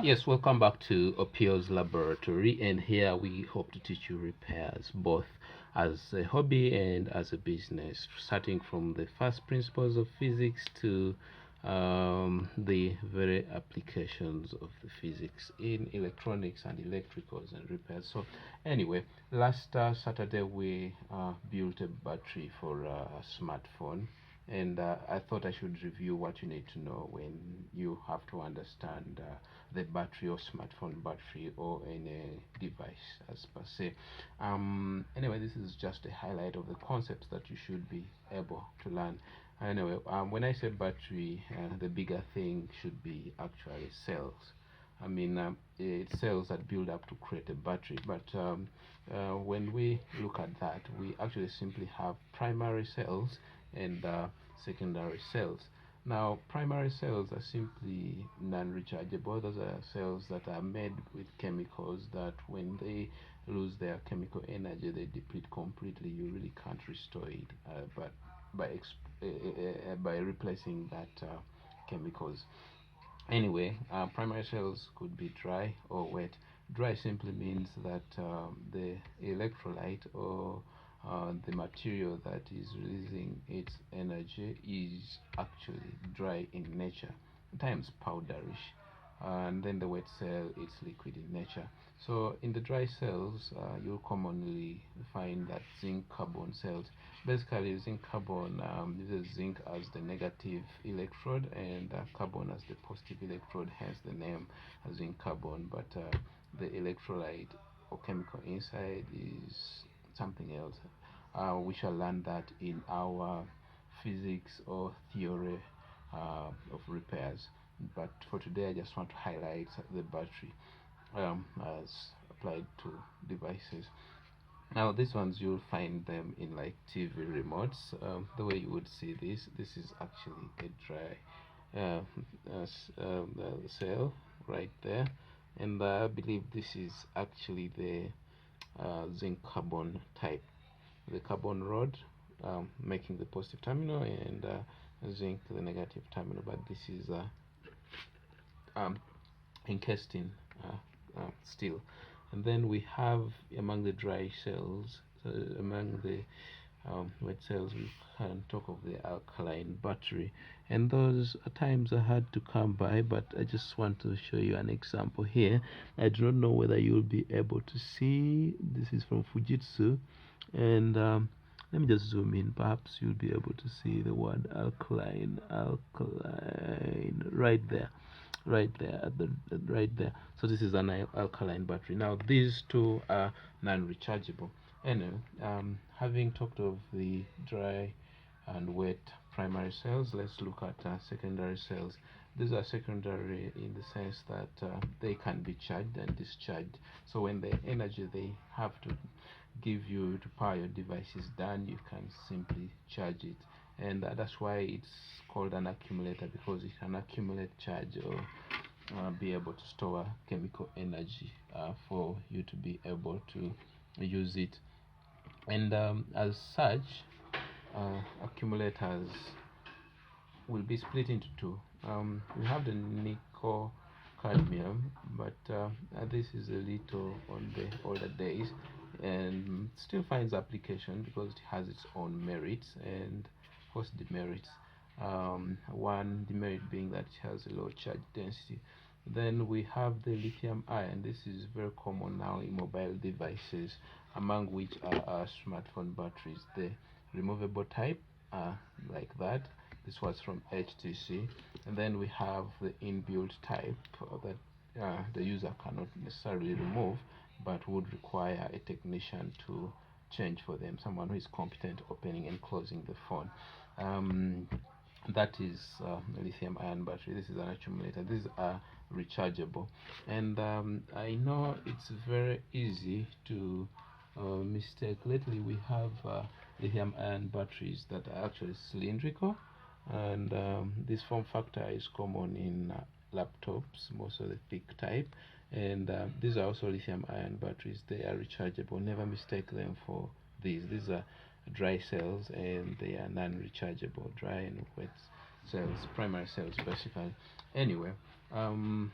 Yes, welcome back to Opio's laboratory, and here we hope to teach you repairs both as a hobby and as a business, starting from the first principles of physics to the very applications of the physics in electronics and electricals and repairs. So, anyway, last Saturday we built a battery for a smartphone, and I thought I should review what you need to know when you have to understand the battery or smartphone battery or any device as per se. Anyway, this is just a highlight of the concepts that you should be able to learn. Anyway, when I say battery, the bigger thing should be actually cells. I mean, it's cells that build up to create a battery. But when we look at that, we actually simply have primary cells and secondary cells. Now, primary cells are simply non-rechargeable. Those are cells that are made with chemicals that when they lose their chemical energy, they deplete completely. You really can't restore it, but by replacing that chemicals. Anyway, primary cells could be dry or wet. Dry simply means that the electrolyte or the material that is releasing its energy is actually dry in nature, at times powderish. And then the wet cell is liquid in nature. So in the dry cells, you'll commonly find that zinc carbon cells. Basically, zinc carbon uses zinc as the negative electrode and carbon as the positive electrode, hence the name zinc carbon. But the electrolyte or chemical inside is something else. We shall learn that in our physics or theory of repairs. But for today, I just want to highlight the battery as applied to devices. Now these ones you'll find them in like TV remotes. The way you would see this is actually a dry cell right there, and I believe this is actually the zinc carbon type, the carbon rod making the positive terminal and zinc the negative terminal. But this is um, encased in steel. And then we have among the dry cells, among the wet cells, we can talk of the alkaline battery, and those at times are hard to come by, but I just want to show you an example here. I do not know whether you'll be able to see. This is from Fujitsu, and let me just zoom in. Perhaps you'll be able to see the word alkaline right there, right there at the right there. So this is an alkaline battery. Now these two are non-rechargeable. Anyway, having talked of the dry and wet primary cells, let's look at secondary cells. These are secondary in the sense that they can be charged and discharged. So when the energy they have to give you to power your device is done, you can simply charge it. And that's why it's called an accumulator, because it can accumulate charge or be able to store chemical energy for you to be able to use it. And as such, accumulators will be split into two. We have the nickel cadmium, but this is a little on the older days and still finds application because it has its own merits and of course demerits. One demerit being that it has a low charge density. Then we have the lithium ion. This is very common now in mobile devices, among which are our smartphone batteries. The removable type, like that. This was from HTC. And then we have the inbuilt type that the user cannot necessarily remove, but would require a technician to change for them, someone who is competent opening and closing the phone. That is a lithium ion battery. This is an accumulator. These are rechargeable, and I know it's very easy to mistake. Lately we have lithium ion batteries that are actually cylindrical, and this form factor is common in laptops, most of the thick type, and these are also lithium ion batteries. They are rechargeable. Never mistake them for these are dry cells and they are non-rechargeable. Dry and wet cells, primary cells basically. Anyway, um,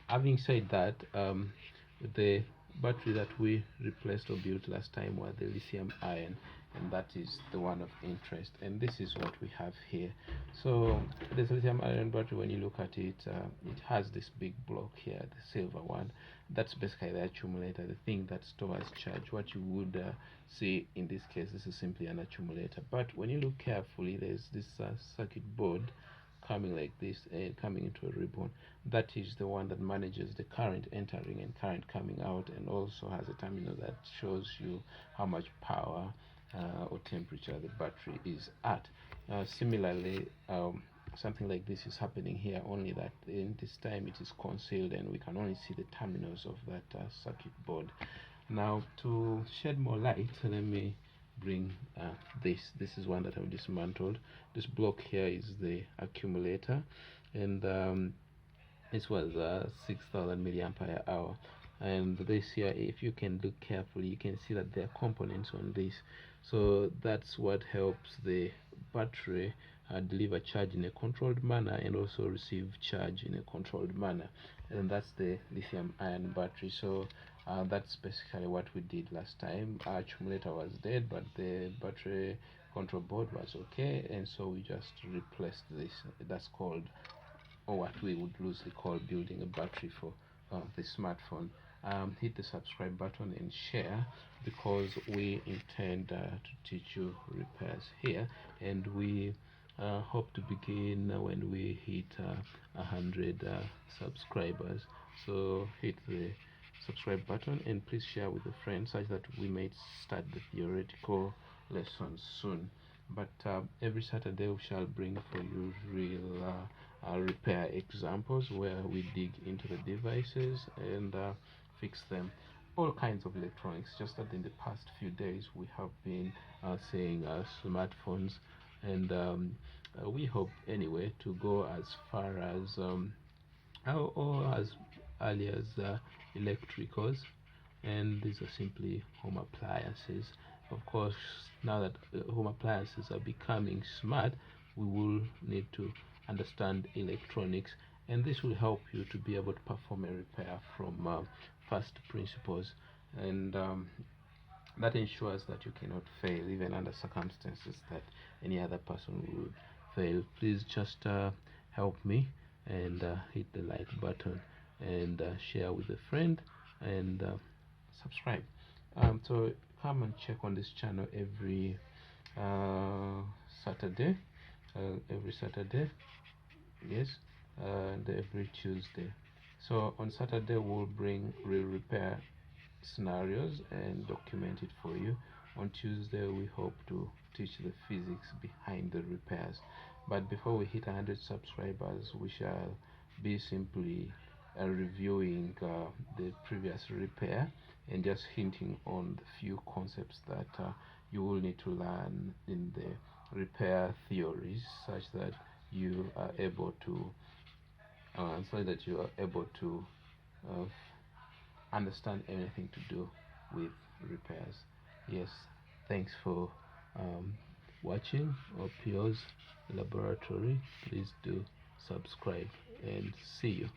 Having said that, the battery that we replaced or built last time was the lithium ion, and that is the one of interest, and this is what we have here. So this lithium ion battery, when you look at it, it has this big block here, the silver one. That's basically the accumulator, the thing that stores charge. What you would see in this case, this is simply an accumulator, but when you look carefully, there's this circuit board coming like this and coming into a ribbon. That is the one that manages the current entering and current coming out, and also has a terminal that shows you how much power or temperature the battery is at. Similarly, something like this is happening here, only that in this time it is concealed and we can only see the terminals of that circuit board. Now, to shed more light, let me bring this is one that I've dismantled. This block here is the accumulator, and this was 6000 milliampere hour. And this here, if you can look carefully, you can see that there are components on this. So that's what helps the battery deliver charge in a controlled manner and also receive charge in a controlled manner, and that's the lithium ion battery. So that's basically what we did last time. Our accumulator was dead, but the battery control board was okay, and so we just replaced this. That's called, or what we would loosely call, building a battery for the smartphone. Hit the subscribe button and share, because we intend to teach you repairs here, and we hope to begin when we hit 100 subscribers. So hit the subscribe button and please share with a friend, such that we may start the theoretical lessons soon. But every Saturday we shall bring for you real repair examples, where we dig into the devices and fix them. All kinds of electronics. Just that in the past few days we have been seeing smartphones, and we hope anyway to go as far as or as early as electricals, and these are simply home appliances. Of course, now that home appliances are becoming smart, we will need to understand electronics, and this will help you to be able to perform a repair from first principles, and that ensures that you cannot fail even under circumstances that any other person would fail. Please just help me and hit the like button and share with a friend and subscribe. So come and check on this channel every Saturday, yes, and every Tuesday. So on Saturday we'll bring real repair scenarios and document it for you. On Tuesday we hope to teach the physics behind the repairs. But before we hit 100 subscribers, we shall be simply reviewing the previous repair and just hinting on the few concepts that you will need to learn in the repair theories, such that you are able to understand anything to do with repairs. Yes, thanks for watching OPO's Laboratory. Please do subscribe, and see you.